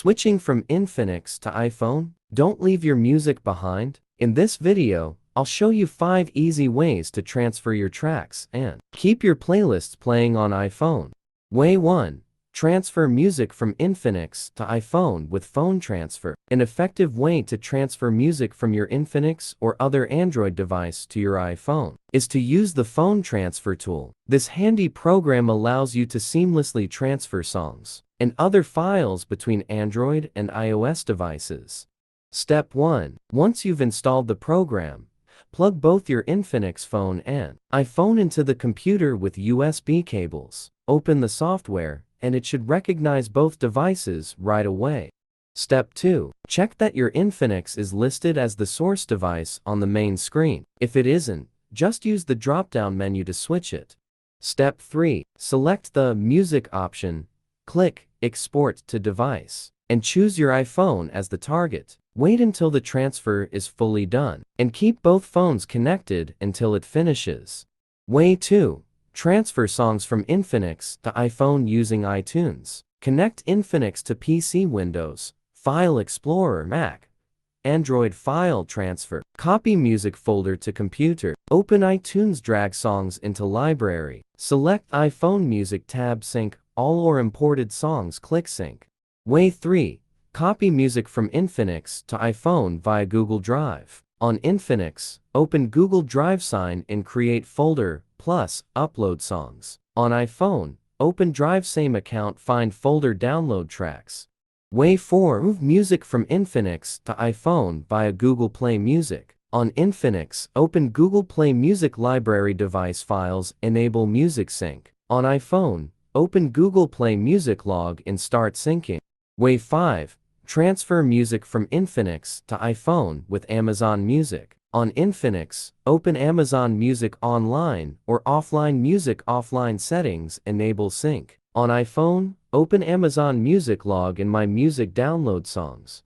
Switching from Infinix to iPhone? Don't leave your music behind. In this video, I'll show you 5 easy ways to transfer your tracks and keep your playlists playing on iPhone. Way 1. Transfer music from Infinix to iPhone with phone transfer. An effective way to transfer music from your Infinix or other Android device to your iPhone is to use the phone transfer tool. This handy program allows you to seamlessly transfer songs and other files between Android and iOS devices. Step 1. Once you've installed the program, plug both your Infinix phone and iPhone into the computer with USB cables. Open the software, and it should recognize both devices right away. Step 2. Check that your Infinix is listed as the source device on the main screen. If it isn't, just use the drop-down menu to switch it. Step 3. Select the Music option, click Export to Device, and choose your iPhone as the target. Wait until the transfer is fully done, and keep both phones connected until it finishes. Way 2. Transfer songs from Infinix to iPhone using iTunes. Connect Infinix to PC Windows, File Explorer Mac, Android File Transfer. Copy music folder to computer. Open iTunes, drag songs into library. Select iPhone Music tab, sync all or imported songs, click sync. Way 3. Copy music from Infinix to iPhone via Google Drive. On Infinix, open Google Drive, sign in, create folder, plus upload songs. On iPhone, open Drive, same account, find folder, download tracks. Way 4. Move music from Infinix to iPhone via Google Play Music. On Infinix, open Google Play Music library, device files, enable music sync. On iPhone, open Google Play Music log and start syncing. Way 5. Transfer music from Infinix to iPhone with Amazon Music. On Infinix, open Amazon Music online or offline music, offline settings, enable sync. On iPhone, open Amazon Music log and My Music, download songs.